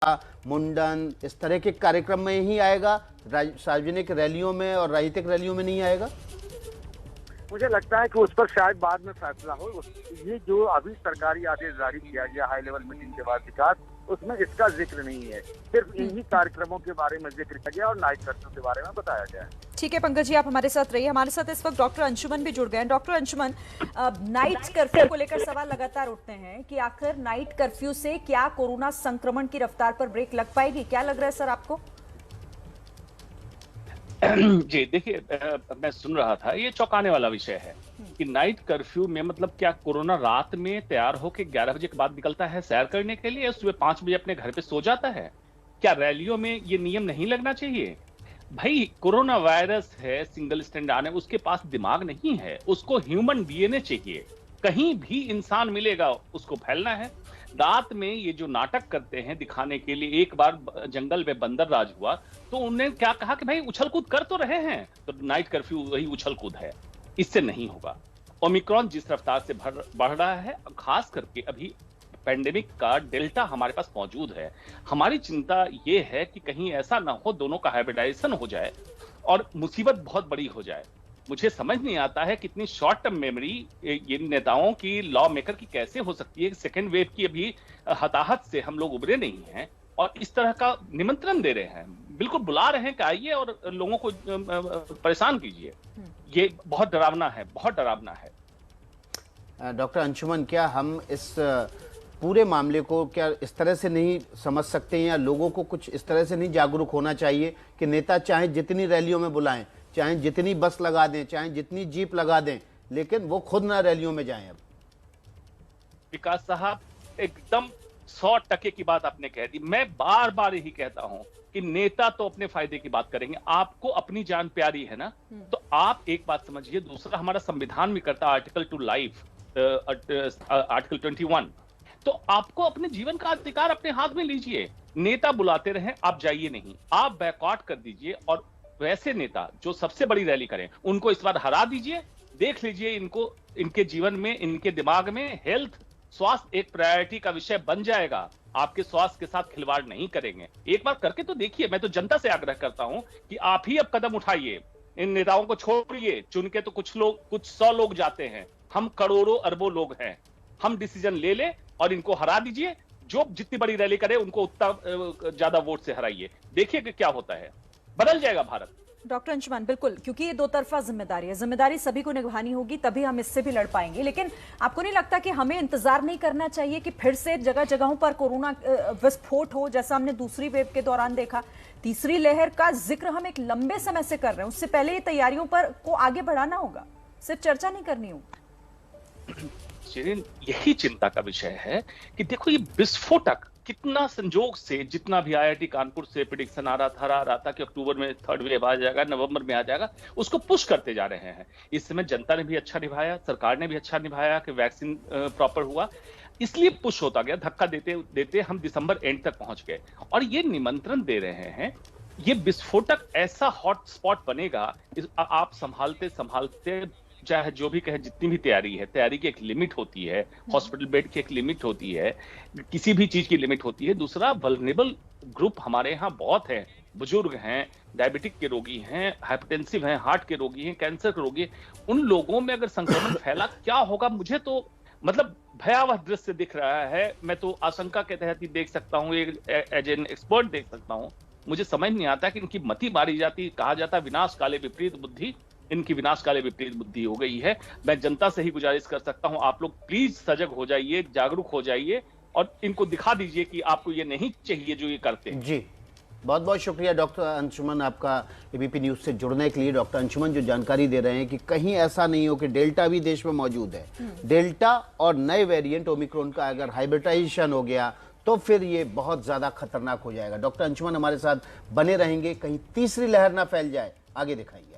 मुंडन इस तरह के कार्यक्रम में ही आएगा, सार्वजनिक रैलियों में और राजनीतिक रैलियों में नहीं आएगा? मुझे लगता है कि उस पर शायद बाद में फैसला हो। ये जो अभी सरकारी आदेश जारी किया गया हाई लेवल मीटिंग के बाद विकास, उसमें इसका जिक्र नहीं है। सिर्फ इन्हीं कार्यक्रमों के बारे में जिक्र किया गया और नाइट कर्फ्यू के बारे में बताया गया है। ठीक है पंकज जी, आप हमारे साथ रहिए। हमारे साथ इस वक्त डॉक्टर अंशुमन भी जुड़ गए हैं। डॉक्टर अंशुमन, नाइट कर्फ्यू को लेकर सवाल लगातार उठते हैं कि आखिर नाइट कर्फ्यू से क्या कोरोना संक्रमण की रफ्तार पर ब्रेक लग पाएगी? क्या लग रहा है सर आपको? जी देखिए, मैं सुन रहा था, ये चौंकाने वाला विषय है कि नाइट कर्फ्यू में मतलब क्या कोरोना रात में तैयार होकर 11 बजे के बाद निकलता है सैर करने के लिए, सुबह 5 बजे अपने घर पे सो जाता है? क्या रैलियों में ये नियम नहीं लगना चाहिए? भाई कोरोना वायरस है, सिंगल स्टैंड आने, उसके पास दिमाग नहीं है, उसको ह्यूमन डीएनए चाहिए। कहीं भी इंसान मिलेगा उसको फैलना है। रात में ये जो नाटक करते हैं दिखाने के लिए, एक बार जंगल में बंदर राज हुआ तो उन्होंने क्या कहा कि भाई उछल कूद कर तो रहे हैं, तो नाइट कर्फ्यू वही उछल कूद है। इससे नहीं होगा। ओमिक्रॉन जिस रफ्तार से बढ़ रहा है, खास करके अभी पेंडेमिक का डेल्टा हमारे पास मौजूद है, हमारी चिंता ये है कि कहीं ऐसा ना हो दोनों का हाइब्रिडाइजेशन हो जाए और मुसीबत बहुत बड़ी हो जाए। मुझे समझ नहीं आता है कितनी शॉर्ट टर्म मेमोरी ये नेताओं की, लॉ मेकर की कैसे हो सकती है। सेकेंड वेव की अभी हताहत से हम लोग उबरे नहीं हैं और इस तरह का निमंत्रण दे रहे हैं, बिल्कुल बुला रहे हैं कि आइए और लोगों को परेशान कीजिए। ये बहुत डरावना है, बहुत डरावना है। डॉक्टर अंशुमन, क्या हम इस पूरे मामले को क्या इस तरह से नहीं समझ सकते हैं, या लोगों को कुछ इस तरह से नहीं जागरूक होना चाहिए कि नेता चाहे जितनी रैलियों में बुलाएं, चाहे जितनी बस लगा दें, चाहे जितनी जीप लगा दें, लेकिन वो खुद ना रैलियों में जाएं? अब विकास साहब, एकदम 100% की बात आपने कह दी। मैं बार बार यही कहता हूं कि नेता तो अपने फायदे की बात करेंगे, आपको अपनी जान प्यारी है ना, तो आप एक बात समझिए। दूसरा, हमारा संविधान भी करता आर्टिकल टू लाइफ, आर्टिकल 21, तो आपको अपने जीवन का अधिकार अपने हाथ में लीजिए। नेता बुलाते रहे, आप जाइए नहीं, आप बैकआउट कर दीजिए और वैसे नेता जो सबसे बड़ी रैली करें उनको इस बार हरा दीजिए। देख लीजिए इनको, इनके जीवन में, इनके दिमाग में हेल्थ, स्वास्थ्य एक प्रायोरिटी का विषय बन जाएगा। आपके स्वास्थ्य के साथ खिलवाड़ नहीं करेंगे। एक बार करके तो देखिए। मैं तो जनता से आग्रह करता हूं कि आप ही अब कदम उठाइए, इन नेताओं को छोड़िए। चुन के तो कुछ 100 लोग जाते हैं, हम करोड़ों अरबों लोग हैं। हम डिसीजन ले लें और इनको हरा दीजिए। जो जितनी बड़ी रैली करे उनको उतना ज्यादा वोट से हराइए। देखिए कि क्या होता है, बदल जाएगा भारत। डॉक्टर अंशुमन, बिल्कुल, क्योंकि ये दो तरफा जिम्मेदारी है, जिम्मेदारी सभी को निभानी होगी, तभी हम इससे भी लड़ पाएंगे। लेकिन आपको नहीं लगता कि हमें इंतजार नहीं करना चाहिए कि फिर से जगह जगहों पर कोरोना विस्फोट हो, जैसा हमने दूसरी वेव के दौरान देखा? तीसरी लहर का जिक्र हम एक लंबे समय से कर रहे हैं, उससे पहले ये तैयारियों पर को आगे बढ़ाना होगा, सिर्फ चर्चा नहीं करनी होगी। यही चिंता का विषय है कि देखो ये विस्फोटक कितना संजोग से, जितना भी आईआईटी कानपुर से प्रेडिक्शन आ रहा था कि अक्टूबर में थर्ड वेव आ जाएगा, नवंबर में आ जाएगा, उसको पुश करते जा रहे हैं। इस समय जनता ने भी अच्छा निभाया, सरकार ने भी अच्छा निभाया कि वैक्सीन प्रॉपर हुआ, इसलिए पुश होता गया। धक्का देते देते हम दिसंबर एंड तक पहुंच गए और ये निमंत्रण दे रहे हैं। ये विस्फोटक ऐसा हॉट स्पॉट बनेगा, आप संभालते संभालते, चाहे जो भी कहे, जितनी भी तैयारी है, तैयारी की एक लिमिट होती है, हॉस्पिटल बेड की एक लिमिट होती है, किसी भी चीज की लिमिट होती है। दूसरा, वल्नरेबल ग्रुप हमारे यहाँ बहुत है, बुजुर्ग हैं, डायबिटिक के रोगी हैं, हाइपरटेंसिव हैं, हार्ट के रोगी हैं, कैंसर के रोगी हैं। उन लोगों में अगर संक्रमण फैला, क्या होगा? मुझे तो मतलब भयावह दृश्य दिख रहा है। मैं तो आशंका के तहत ही देख सकता हूँ, एज एन एक्सपर्ट देख सकता हूँ। मुझे समझ नहीं आता कि इनकी मति मारी जाती। कहा जाता विनाश काले विपरीत बुद्धि, इनकी विनाश काले विपरीत बुद्धि हो गई है। मैं जनता से ही गुजारिश कर सकता हूं, आप लोग प्लीज सजग हो जाइए, जागरूक हो जाइए और इनको दिखा दीजिए कि आपको ये नहीं चाहिए जो ये करते हैं। जी, बहुत बहुत शुक्रिया डॉक्टर अंशुमन, आपका एबीपी न्यूज से जुड़ने के लिए। डॉक्टर अंशुमन जो जानकारी दे रहे हैं कि कहीं ऐसा नहीं हो कि डेल्टा भी देश में मौजूद है, डेल्टा और नए वेरिएंट ओमिक्रॉन का अगर हाइब्रिडाइजेशन हो गया तो फिर ये बहुत ज्यादा खतरनाक हो जाएगा। डॉक्टर अंशुमन हमारे साथ बने रहेंगे, कहीं तीसरी लहर ना फैल जाए। आगे दिखाइए आप।